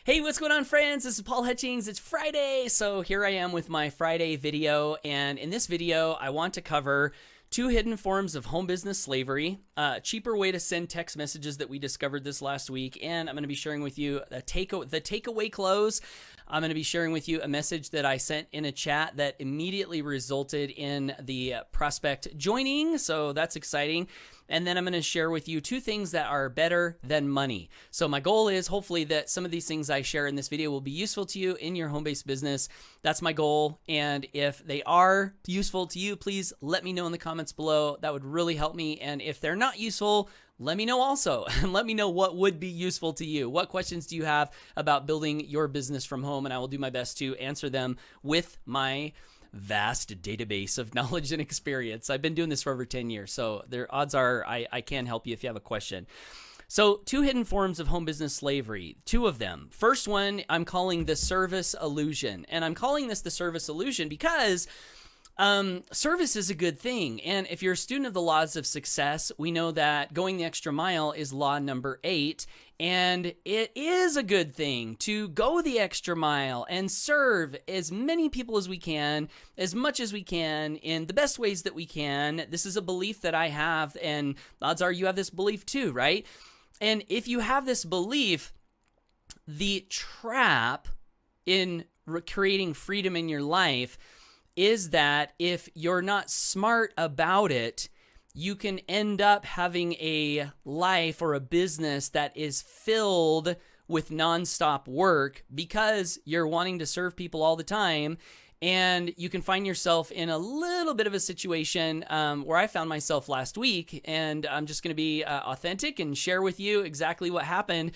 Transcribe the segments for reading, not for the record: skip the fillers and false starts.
Hey, what's going on, friends? This is Paul Hutchings. It's Friday, so here I am with my Friday video, and in this video, I want to cover 2 hidden forms of home business slavery, a cheaper way to send text messages that we discovered this last week, and I'm going to be sharing with you the takeaway close. I'm going to be sharing with you a message that I sent in a chat that immediately resulted in the prospect joining, so that's exciting. And then I'm going to share with you 2 things that are better than money. So my goal is hopefully that some of these things I share in this video will be useful to you in your home-based business. That's my goal. And if they are useful to you, please let me know in the comments below. That would really help me. And if they're not useful, let me know also. And let me know what would be useful to you. What questions do you have about building your business from home? And I will do my best to answer them with my vast database of knowledge and experience. I've been doing this for over 10 years, so there odds are I can help you if you have a question. So 2 hidden forms of home business slavery, 2 of them. First one I'm calling the service illusion, and I'm calling this the service illusion because service is a good thing. And if you're a student of the laws of success, we know that going the extra mile is law number 8. And it is a good thing to go the extra mile and serve as many people as we can, as much as we can, in the best ways that we can. This is a belief that I have, and odds are you have this belief too, right? And if you have this belief, the trap in creating freedom in your life is that if you're not smart about it, you can end up having a life or a business that is filled with nonstop work because you're wanting to serve people all the time. And you can find yourself in a little bit of a situation where I found myself last week. And I'm just going to be authentic and share with you exactly what happened.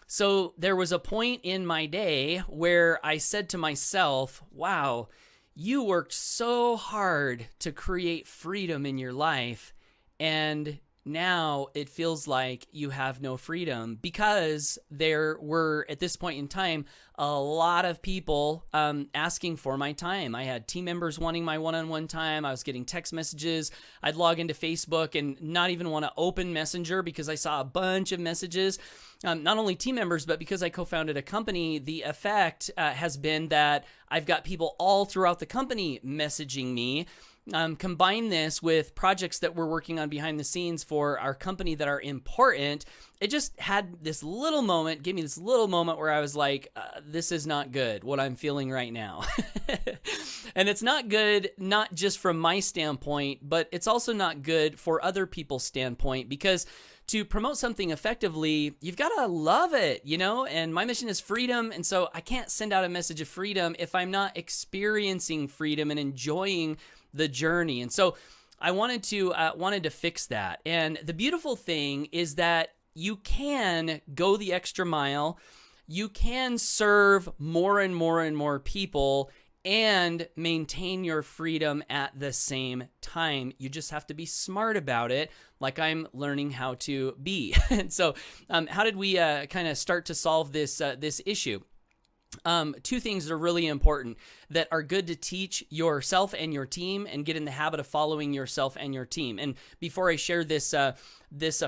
So there was a point in my day where I said to myself, wow, you worked so hard to create freedom in your life, and now it feels like you have no freedom because there were, at this point in time, a lot of people asking for my time. I had team members wanting my one-on-one time. I was getting text messages. I'd log into Facebook and not even want to open Messenger because I saw a bunch of messages. Not only team members, but because I co-founded a company, the effect has been that I've got people all throughout the company messaging me. Combine this with projects that we're working on behind the scenes for our company that are important. It just had this little moment, gave me this little moment where I was like, this is not good, what I'm feeling right now. And it's not good, not just from my standpoint, but it's also not good for other people's standpoint, because to promote something effectively, you've got to love it, you know? And my mission is freedom. And so I can't send out a message of freedom if I'm not experiencing freedom and enjoying the journey. And so I wanted to fix that. And the beautiful thing is that you can go the extra mile. You can serve more and more and more people and maintain your freedom at the same time. You just have to be smart about it, like I'm learning how to be. And so how did we kind of start to solve this issue? 2 things that are really important that are good to teach yourself and your team and get in the habit of following yourself and your team. And before I share this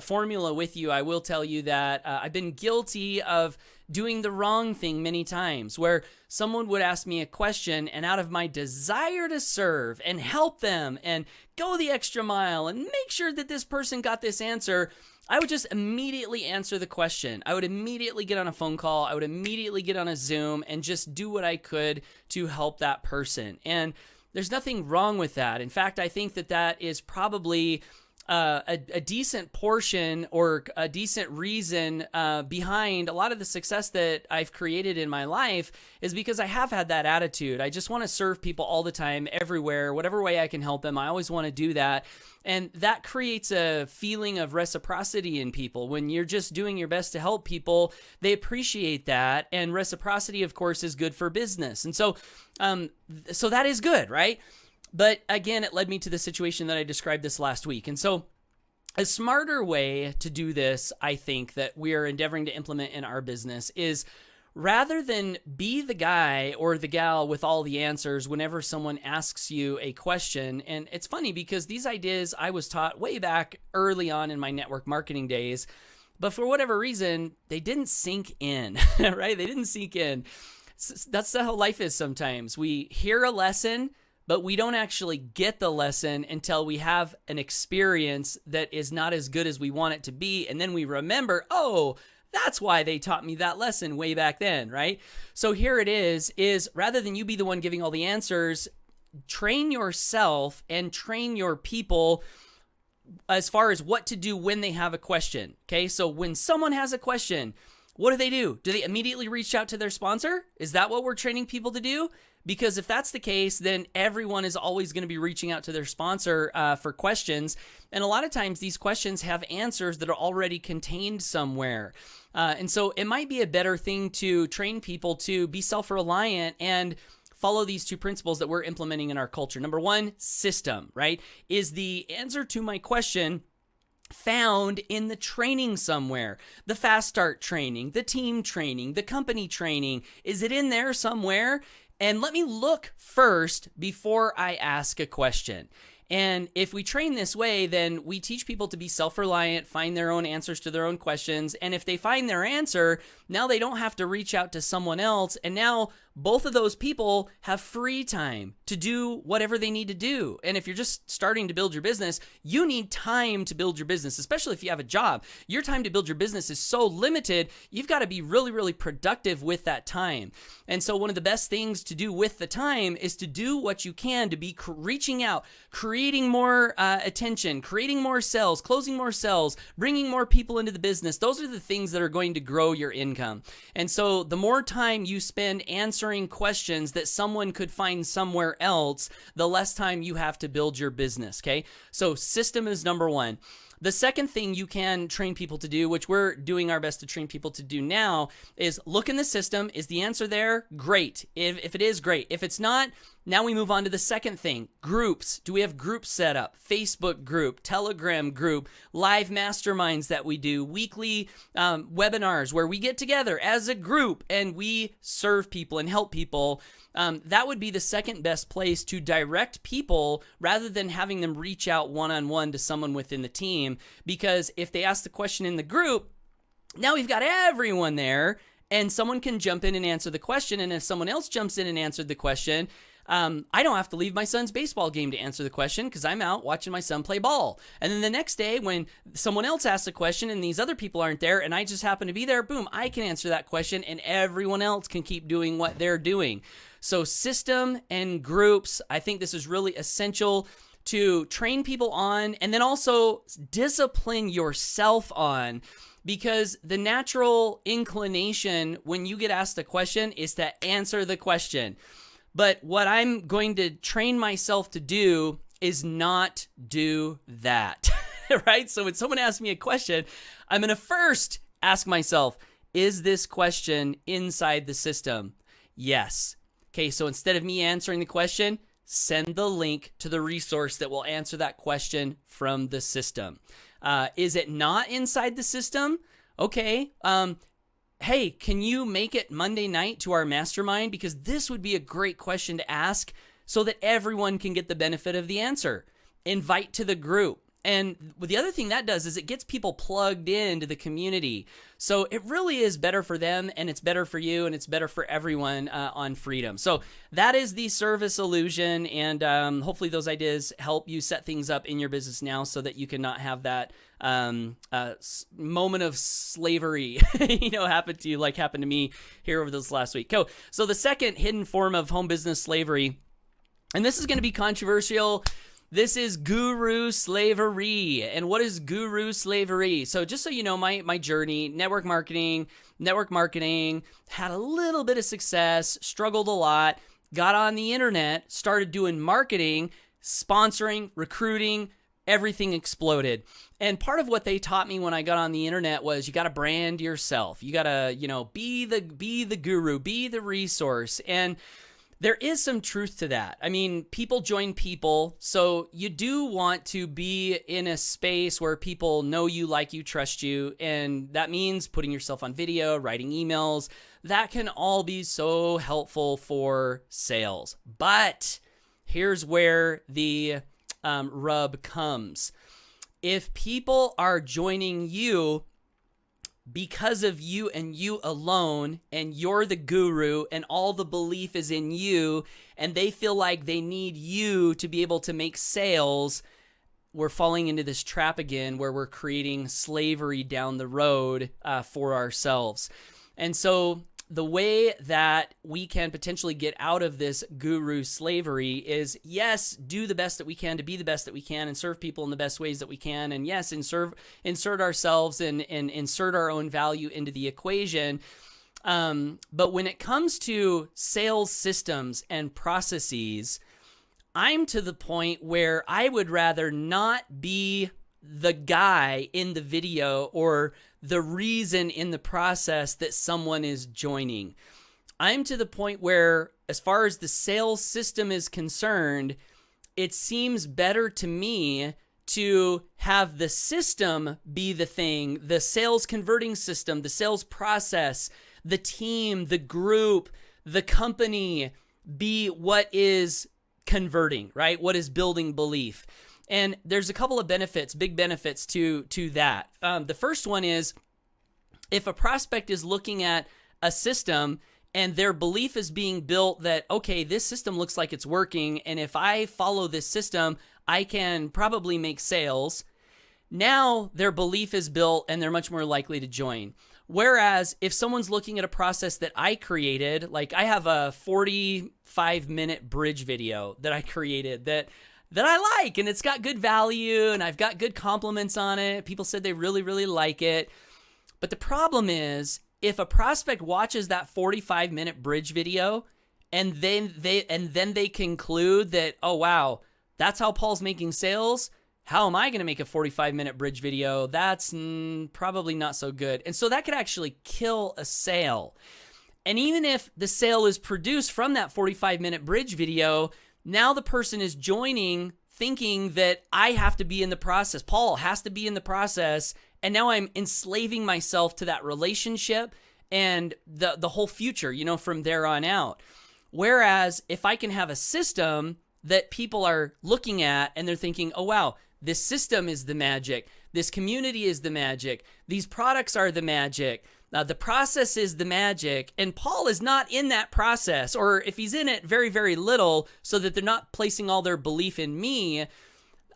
formula with you, I will tell you that I've been guilty of doing the wrong thing many times, where someone would ask me a question, and out of my desire to serve and help them and go the extra mile and make sure that this person got this answer, I would just immediately answer the question. I would immediately get on a phone call. I would immediately get on a Zoom and just do what I could to help that person. And there's nothing wrong with that. In fact, I think that that is probably a decent portion or a decent reason behind a lot of the success that I've created in my life is because I have had that attitude. I just want to serve people all the time, everywhere, whatever way I can help them. I always want to do that. And that creates a feeling of reciprocity in people. When you're just doing your best to help people, they appreciate that. And reciprocity, of course, is good for business. And so that is good, right? But again, it led me to the situation that I described this last week. And so a smarter way to do this, I think, that we are endeavoring to implement in our business is, rather than be the guy or the gal with all the answers whenever someone asks you a question. And it's funny because these ideas I was taught way back early on in my network marketing days. but for whatever reason, they didn't sink in, right? They didn't sink in. That's how life is sometimes. We hear a lesson, but we don't actually get the lesson until we have an experience that is not as good as we want it to be. And then we remember, oh, that's why they taught me that lesson way back then, right? So here it is rather than you be the one giving all the answers, train yourself and train your people as far as what to do when they have a question. Okay, so when someone has a question, what do? Do they immediately reach out to their sponsor? Is that what we're training people to do? Because if that's the case, then everyone is always going to be reaching out to their sponsor for questions. And a lot of times these questions have answers that are already contained somewhere. And so it might be a better thing to train people to be self-reliant and follow these two principles that we're implementing in our culture. Number one, system, right? Is the answer to my question found in the training somewhere? The fast start training, the team training, the company training. Is it in there somewhere? And let me look first before I ask a question. And if we train this way, then we teach people to be self-reliant, find their own answers to their own questions. And if they find their answer, now they don't have to reach out to someone else. And now both of those people have free time to do whatever they need to do. And if you're just starting to build your business, you need time to build your business, especially if you have a job. Your time to build your business is so limited, you've got to be really, really productive with that time. And so one of the best things to do with the time is to do what you can to be reaching out, creating more attention, creating more sales, closing more sales, bringing more people into the business. Those are the things that are going to grow your income. And so the more time you spend answering questions that someone could find somewhere else, the less time you have to build your business, okay? So system is number one. The second thing you can train people to do, which we're doing our best to train people to do now, is look in the system. Is the answer there? Great. If it is, great. If it's not, now we move on to the second thing. Groups. Do we have groups set up? Facebook group, Telegram group, live masterminds that we do, weekly webinars where we get together as a group and we serve people and help people. That would be the second best place to direct people rather than having them reach out one-on-one to someone within the team. Because if they ask the question in the group, now we've got everyone there and someone can jump in and answer the question. And if someone else jumps in and answered the question, I don't have to leave my son's baseball game to answer the question because I'm out watching my son play ball. And then the next day when someone else asks a question and these other people aren't there and I just happen to be there, boom, I can answer that question and everyone else can keep doing what they're doing. So system and groups, I think this is really essential to train people on and then also discipline yourself on. Because the natural inclination when you get asked a question is to answer the question. But what I'm going to train myself to do is not do that, right? So when someone asks me a question, I'm going to first ask myself, is this question inside the system? Yes. Okay, so instead of me answering the question, send the link to the resource that will answer that question from the system. Is it not inside the system? Okay. Hey, can you make it Monday night to our mastermind? Because this would be a great question to ask so that everyone can get the benefit of the answer. Invite to the group. And the other thing that does is it gets people plugged into the community. So it really is better for them and it's better for you and it's better for everyone on Freedom. So that is the service illusion. And hopefully those ideas help you set things up in your business now so that you can not have that moment of slavery, happen to you like happened to me here over this last week. So the second hidden form of home business slavery, and this is going to be controversial. This is guru slavery. And what is guru slavery? So just so you know, my journey, network marketing, had a little bit of success, struggled a lot, got on the internet, started doing marketing, sponsoring, recruiting, everything exploded. And part of what they taught me when I got on the internet was you got to brand yourself. You got to, be the guru, be the resource. And there is some truth to that. I mean, people join people, so you do want to be in a space where people know you, like you, trust you, and that means putting yourself on video, writing emails. That can all be so helpful for sales. But here's where the rub comes. If people are joining you because of you and you alone, and you're the guru and all the belief is in you, and they feel like they need you to be able to make sales, we're falling into this trap again where we're creating slavery down the road for ourselves. And so the way that we can potentially get out of this guru slavery is, yes, do the best that we can to be the best that we can and serve people in the best ways that we can. And yes, insert ourselves and insert our own value into the equation. But when it comes to sales systems and processes, I'm to the point where I would rather not be the guy in the video or the reason in the process that someone is joining. I'm to the point where, as far as the sales system is concerned, it seems better to me to have the system be the thing, the sales converting system, the sales process, the team, the group, the company be what is converting, right? What is building belief? And there's a couple of benefits, big benefits to that. The first one is, if a prospect is looking at a system and their belief is being built that, okay, this system looks like it's working, and if I follow this system, I can probably make sales. Now their belief is built and they're much more likely to join. Whereas if someone's looking at a process that I created, like I have a 45-minute bridge video that I created that I like, and it's got good value, and I've got good compliments on it. People said they really, really like it. But the problem is, if a prospect watches that 45-minute bridge video and then they conclude that, oh wow, that's how Paul's making sales, how am I going to make a 45-minute bridge video? That's probably not so good. And so that could actually kill a sale. And even if the sale is produced from that 45-minute bridge video, now the person is joining thinking that I have to be in the process. Paul has to be in the process. And now I'm enslaving myself to that relationship and the whole future, from there on out. Whereas if I can have a system that people are looking at and they're thinking, oh, wow, this system is the magic. This community is the magic. These products are the magic. The process is the magic, and Paul is not in that process, or if he's in it, very, very little, so that they're not placing all their belief in me.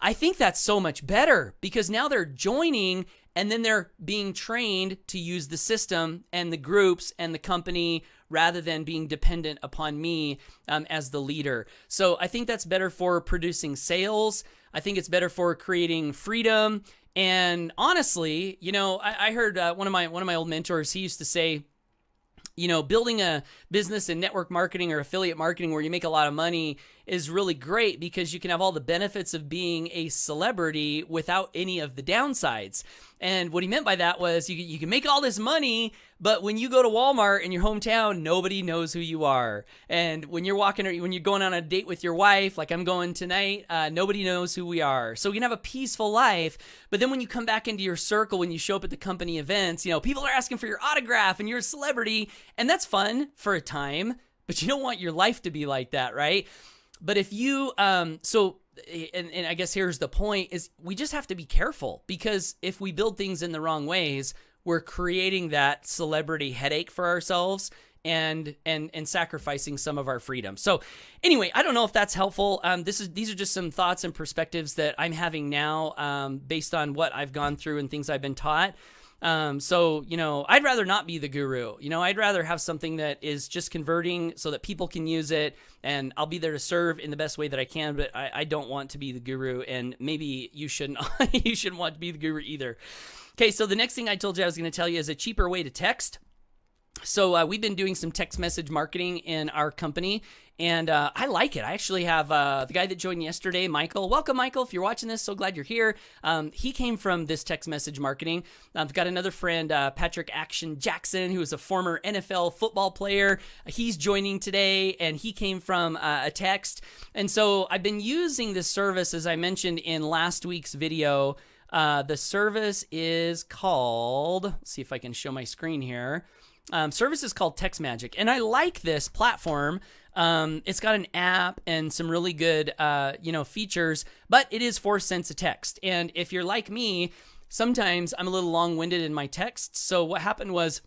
I think that's so much better, because now they're joining and then they're being trained to use the system and the groups and the company rather than being dependent upon me as the leader. So I think that's better for producing sales. I think it's better for creating freedom. And honestly, I heard one of my old mentors, he used to say, building a business in network marketing or affiliate marketing where you make a lot of money is really great because you can have all the benefits of being a celebrity without any of the downsides. And what he meant by that was you can make all this money, but when you go to Walmart in your hometown, nobody knows who you are. And when you're going on a date with your wife, like I'm going tonight, nobody knows who we are. So we can have a peaceful life. But then when you come back into your circle, when you show up at the company events, people are asking for your autograph and you're a celebrity, and that's fun for a time, but you don't want your life to be like that, right? But if you, and I guess here's the point, is we just have to be careful, because if we build things in the wrong ways, we're creating that celebrity headache for ourselves and sacrificing some of our freedom. So anyway, I don't know if that's helpful. These are just some thoughts and perspectives that I'm having now based on what I've gone through and things I've been taught. I'd rather not be the guru. I'd rather have something that is just converting so that people can use it, and I'll be there to serve in the best way that I can, but I don't want to be the guru, and maybe you shouldn't want to be the guru either. Okay, so the next thing I told you I was going to tell you is a cheaper way to text. So we've been doing some text message marketing in our company, and I like it. I actually have the guy that joined yesterday, Michael. Welcome, Michael. If you're watching this, so glad you're here. He came from this text message marketing. I've got another friend, Patrick Action Jackson, who is a former NFL football player. He's joining today, and he came from a text. And so I've been using this service, as I mentioned in last week's video. The service is called, let's see if I can show my screen here. Service is called Text Magic, and I like this platform. It's got an app and some really good, features, but it is 4 cents a text. And if you're like me, sometimes I'm a little long-winded in my texts. So what happened was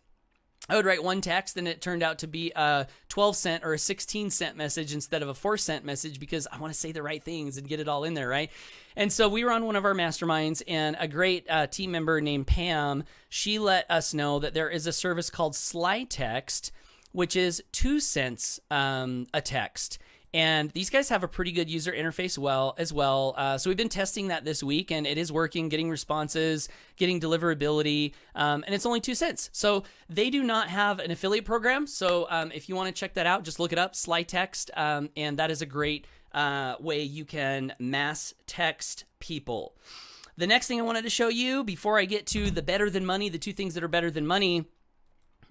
I would write one text and it turned out to be a 12-cent or a 16-cent message instead of a 4-cent message because I want to say the right things and get it all in there, right? And so we were on one of our masterminds, and a great team member named Pam, she let us know that there is a service called Sly Text, which is 2 cents a text. And these guys have a pretty good user interface as well. So we've been testing that this week, and it is working, getting responses, getting deliverability, and it's only 2 cents. So they do not have an affiliate program. So if you want to check that out, just look it up, Sly Text, and that is a great way you can mass text people. The next thing I wanted to show you before I get to the better than money, the 2 things that are better than money,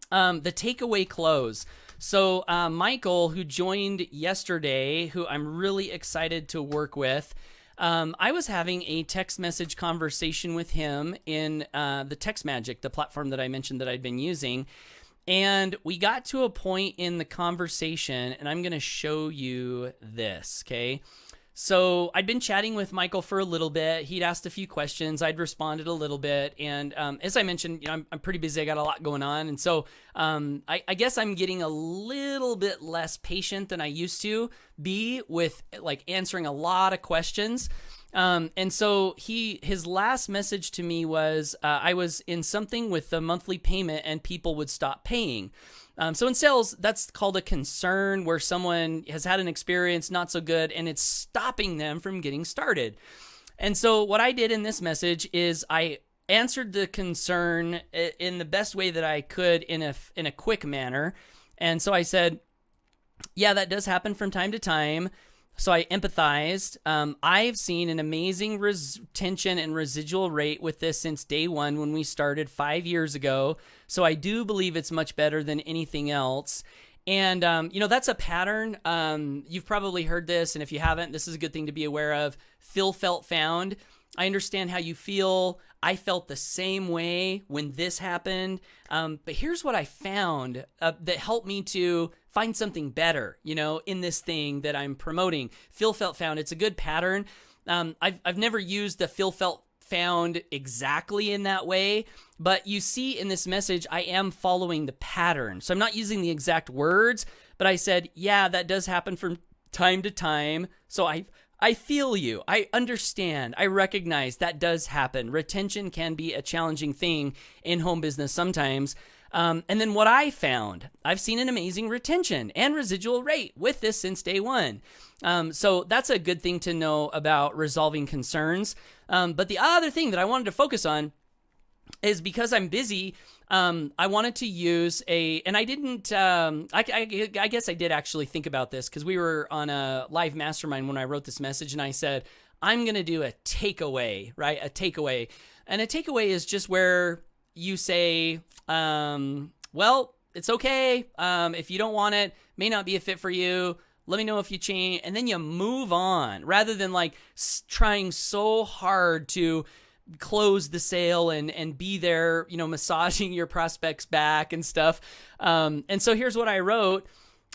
the takeaway close. So Michael, who joined yesterday, who I'm really excited to work with, I was having a text message conversation with him in the Text Magic, the platform that I mentioned that I'd been using. And we got to a point in the conversation, and I'm going to show you this, okay? So I'd been chatting with Michael for a little bit. He'd asked a few questions. I'd responded a little bit. And as I mentioned, I'm pretty busy. I got a lot going on. And so I guess I'm getting a little bit less patient than I used to be with like answering a lot of questions. And so his last message to me was, I was in something with the monthly payment and people would stop paying. So in sales, that's called a concern, where someone has had an experience not so good and it's stopping them from getting started. And so what I did in this message is I answered the concern in the best way that I could in a quick manner. And so I said, yeah, that does happen from time to time. So I empathized. I've seen an amazing retention and residual rate with this since day one when we started 5 years ago. So I do believe it's much better than anything else. And, that's a pattern. You've probably heard this. And if you haven't, this is a good thing to be aware of. Feel, felt, found. I understand how you feel. I felt the same way when this happened. But here's what I found that helped me to find something better, in this thing that I'm promoting. Feel, felt, found. It's a good pattern. I've never used the feel, felt, found exactly in that way, but you see in this message, I am following the pattern. So I'm not using the exact words, but I said, yeah, that does happen from time to time. So I feel you. I understand. I recognize that does happen. Retention can be a challenging thing in home business sometimes. And then what I found, I've seen an amazing retention and residual rate with this since day one. So that's a good thing to know about resolving concerns. But the other thing that I wanted to focus on is because I'm busy, I wanted to use and I didn't, I guess I did actually think about this because we were on a live mastermind when I wrote this message, and I said, I'm going to do a takeaway, right? A takeaway. And a takeaway is just where you say, well, it's okay. If you don't want it, may not be a fit for you. Let me know if you change. And then you move on rather than like trying so hard to close the sale and be there, massaging your prospects back and stuff. And so here's what I wrote.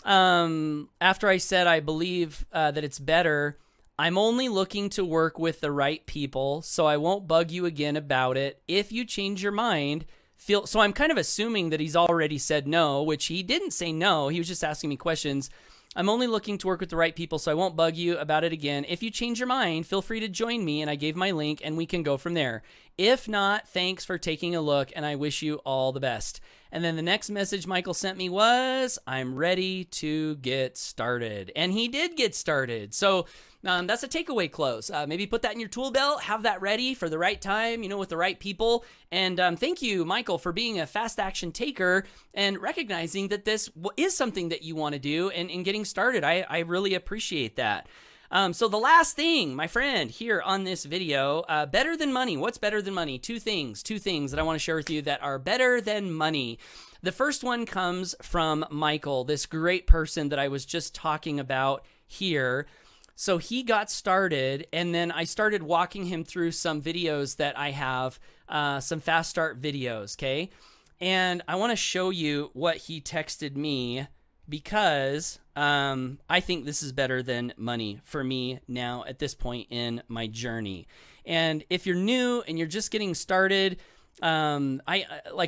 After I said, I believe that it's better. I'm only looking to work with the right people, so I won't bug you again about it. If you change your mind, so I'm kind of assuming that he's already said no, which he didn't say no. He was just asking me questions. I'm only looking to work with the right people, so I won't bug you about it again. If you change your mind, feel free to join me, and I gave my link, and we can go from there. If not, thanks for taking a look, and I wish you all the best. And then the next message Michael sent me was, I'm ready to get started. And he did get started. So that's a takeaway close. Maybe put that in your tool belt, have that ready for the right time, with the right people. And thank you, Michael, for being a fast action taker and recognizing that this is something that you want to do and getting started. I really appreciate that. So the last thing, my friend, here on this video, better than money. What's better than money? Two things that I want to share with you that are better than money. The first one comes from Michael, this great person that I was just talking about here. So he got started, and then I started walking him through some videos that I have, some fast start videos, okay? And I want to show you what he texted me because I think this is better than money for me now at this point in my journey. And if you're new and you're just getting started, I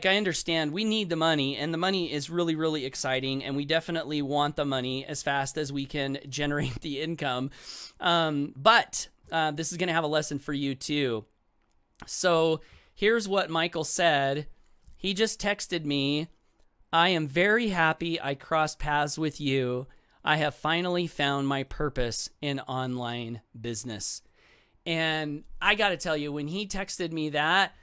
understand we need the money, and the money is really, really exciting, and we definitely want the money as fast as we can generate the income. But this is going to have a lesson for you too. So here's what Michael said. He just texted me, "I am very happy I crossed paths with you. I have finally found my purpose in online business." And I got to tell you, when he texted me that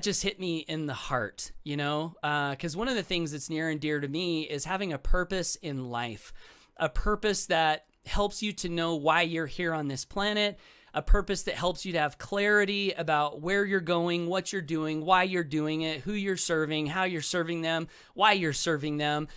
just hit me in the heart, because one of the things that's near and dear to me is having a purpose in life, a purpose that helps you to know why you're here on this planet, a purpose that helps you to have clarity about where you're going, what you're doing, why you're doing it, who you're serving, how you're serving them, why you're serving them,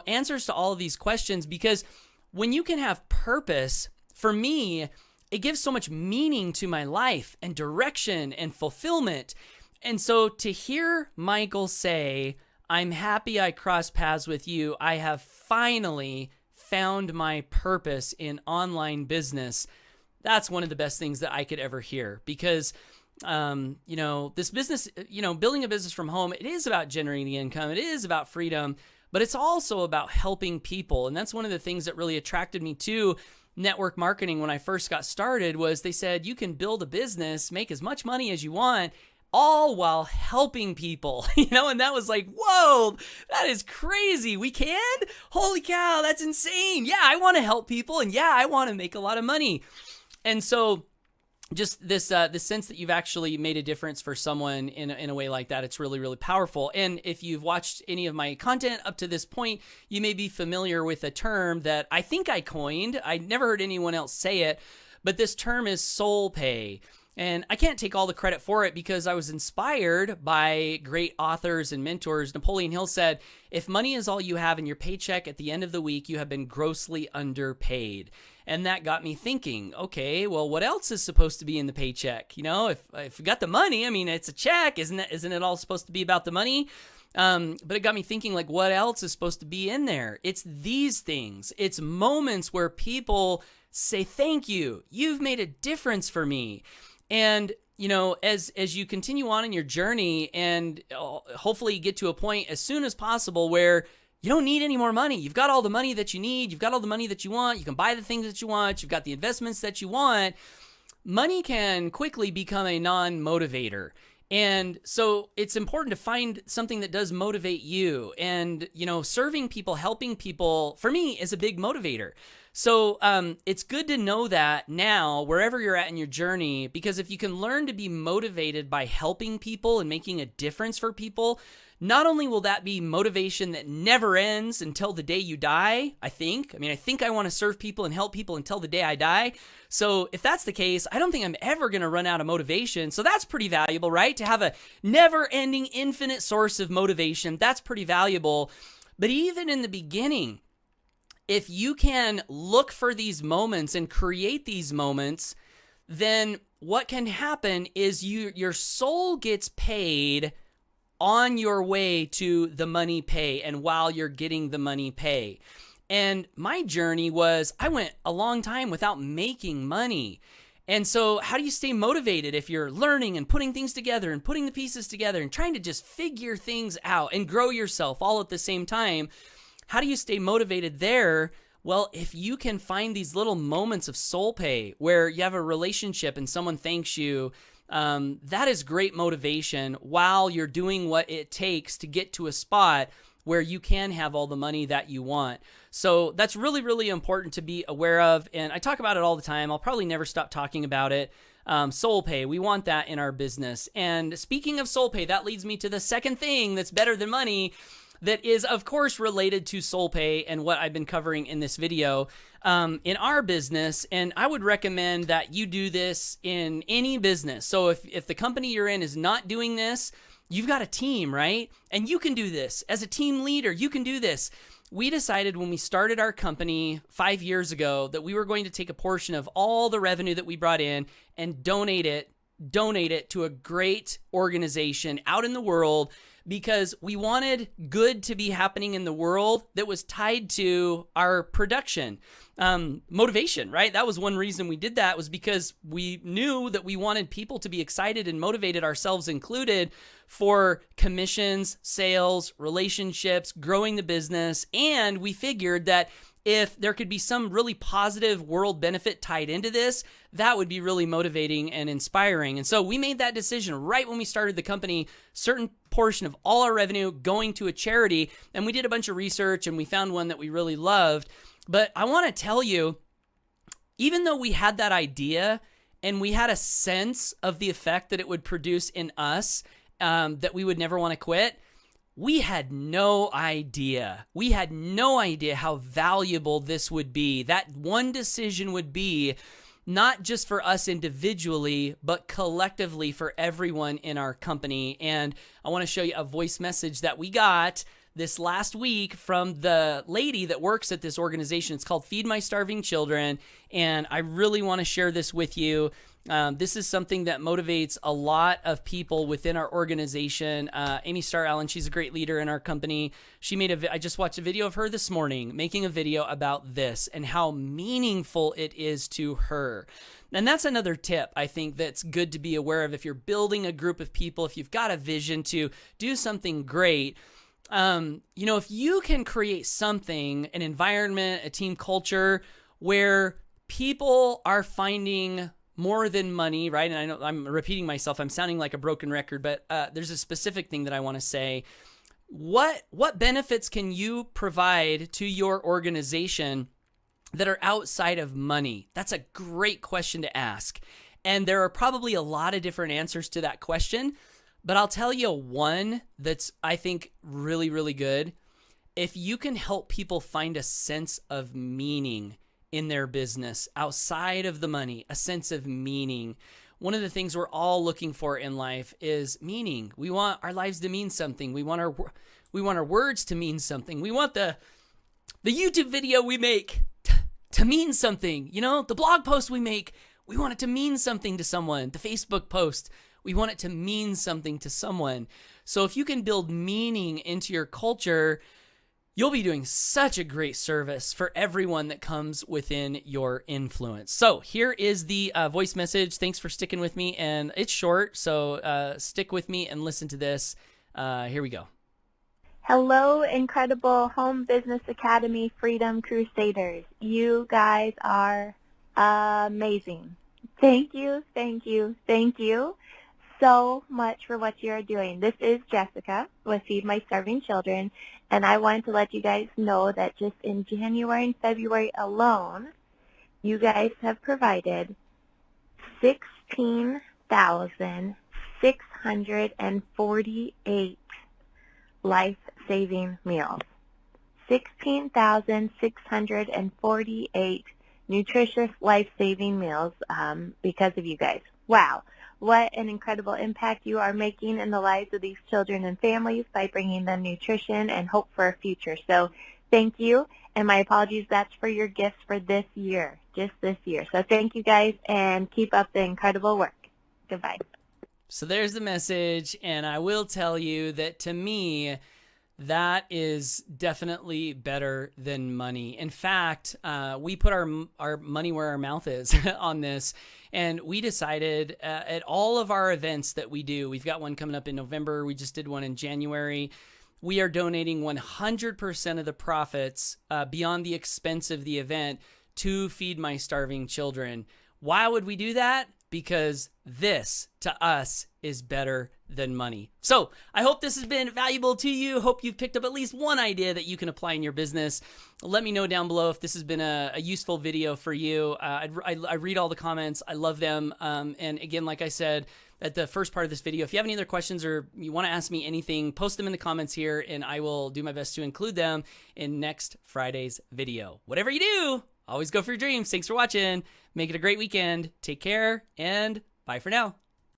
answers to all of these questions. Because when you can have purpose, for me, it gives so much meaning to my life and direction and fulfillment. And so to hear Michael say, "I'm happy I crossed paths with you. I have finally found my purpose in online business," that's one of the best things that I could ever hear. Because, this business, building a business from home, it is about generating income. It is about freedom, but it's also about helping people. And that's one of the things that really attracted me to network marketing when I first got started. Was they said, you can build a business, make as much money as you want, all while helping people, and that was like, whoa, that is crazy. We can? Holy cow, that's insane. Yeah, I want to help people, and yeah, I want to make a lot of money. And so just this sense that you've actually made a difference for someone in a way like that, it's really, really powerful. And if you've watched any of my content up to this point, you may be familiar with a term that I think I coined. I never heard anyone else say it, but this term is soul pay. And I can't take all the credit for it because I was inspired by great authors and mentors. Napoleon Hill said, "If money is all you have in your paycheck at the end of the week, you have been grossly underpaid." And that got me thinking, okay, well, what else is supposed to be in the paycheck? If you got the money, it's a check. Isn't it all supposed to be about the money? But it got me thinking, like, what else is supposed to be in there? It's these things. It's moments where people say, "Thank you. You've made a difference for me." And, as you continue on in your journey, and hopefully you get to a point as soon as possible where you don't need any more money. You've got all the money that you need. You've got all the money that you want. You can buy the things that you want. You've got the investments that you want. Money can quickly become a non-motivator. And so it's important to find something that does motivate you. And, serving people, helping people, for me, is a big motivator. So it's good to know that now, wherever you're at in your journey, because if you can learn to be motivated by helping people and making a difference for people, not only will that be motivation that never ends until the day you die, I think I want to serve people and help people until the day I die. So if that's the case, I don't think I'm ever going to run out of motivation. So that's pretty valuable, right? To have a never-ending, infinite source of motivation, that's pretty valuable. But even in the beginning, if you can look for these moments and create these moments, then what can happen is your soul gets paid on your way to the money pay and while you're getting the money pay. And my journey was, I went a long time without making money. And so how do you stay motivated if you're learning and putting things together and putting the pieces together and trying to just figure things out and grow yourself all at the same time? How do you stay motivated there? Well, if you can find these little moments of soul pay where you have a relationship and someone thanks you, that is great motivation while you're doing what it takes to get to a spot where you can have all the money that you want. So that's really, really important to be aware of. And I talk about it all the time. I'll probably never stop talking about it. Soul pay, we want that in our business. And speaking of soul pay, that leads me to the second thing that's better than money, that is, of course, related to soul pay and what I've been covering in this video in our business. And I would recommend that you do this in any business. So if the company you're in is not doing this, you've got a team, right? And you can do this. As a team leader, you can do this. We decided when we started our company 5 years ago that we were going to take a portion of all the revenue that we brought in and donate it donate it to a great organization out in the world because we wanted good to be happening in the world that was tied to our production. Motivation, right? That was one reason we did that, was because we knew that we wanted people to be excited and motivated, ourselves included, for commissions, sales, relationships, growing the business. And we figured that if there could be some really positive world benefit tied into this, that would be really motivating and inspiring. And so we made that decision right when we started the company, certain portion of all our revenue going to a charity. And we did a bunch of research and we found one that we really loved. But I want to tell you, even though we had that idea and we had a sense of the effect that it would produce in us, that we would never want to quit, we had no idea. We had no idea how valuable this would be. That one decision would be not just for us individually, but collectively for everyone in our company. And I want to show you a voice message that we got this last week from the lady that works at this organization. It's called Feed My Starving Children. And I really want to share this with you. This is something that motivates a lot of people within our organization. Amy Starr Allen, she's a great leader in our company. I just watched a video of her this morning making a video about this and how meaningful it is to her. And that's another tip I think that's good to be aware of if you're building a group of people, if you've got a vision to do something great. If you can create something, an environment, a team culture where people are finding more than money, right? And I know I'm repeating myself. I'm sounding like a broken record, but there's a specific thing that I want to say. What benefits can you provide to your organization that are outside of money? That's a great question to ask. And there are probably a lot of different answers to that question, but I'll tell you one that's, I think, really, really good. If you can help people find a sense of meaning in their business outside of the money, a sense of meaning. One of the things we're all looking for in life is meaning. We want our lives to mean something. We want our words to mean something. We want the YouTube video we make to mean something. The blog post we make, we want it to mean something to someone. The Facebook post, we want it to mean something to someone. So if you can build meaning into your culture, you'll be doing such a great service for everyone that comes within your influence. So here is the voice message. Thanks for sticking with me. And it's short, so stick with me and listen to this. Here we go. Hello, incredible Home Business Academy Freedom Crusaders. You guys are amazing. Thank you, thank you, thank you so much for what you're doing. This is Jessica with Feed My Starving Children, and I wanted to let you guys know that just in January and February alone, you guys have provided 16,648 life-saving meals. 16,648 nutritious life-saving meals because of you guys. Wow. What an incredible impact you are making in the lives of these children and families by bringing them nutrition and hope for a future. So thank you, and my apologies, that's for your gifts for this year, just this year. So thank you guys, and keep up the incredible work. Goodbye. So there's the message, and I will tell you that to me, that is definitely better than money. In fact, we put our money where our mouth is on this, and we decided at all of our events that we do, we've got one coming up in November, we just did one in January, we are donating 100% of the profits beyond the expense of the event to Feed My Starving Children. Why would we do that? Because this, to us, is better than money. So I hope this has been valuable to you. Hope you've picked up at least one idea that you can apply in your business. Let me know down below if this has been a useful video for you. I read all the comments. I love them. And again, like I said at the first part of this video, if you have any other questions or you want to ask me anything, post them in the comments here, and I will do my best to include them in next Friday's video. Whatever you do, always go for your dreams. Thanks for watching. Make it a great weekend. Take care, and bye for now.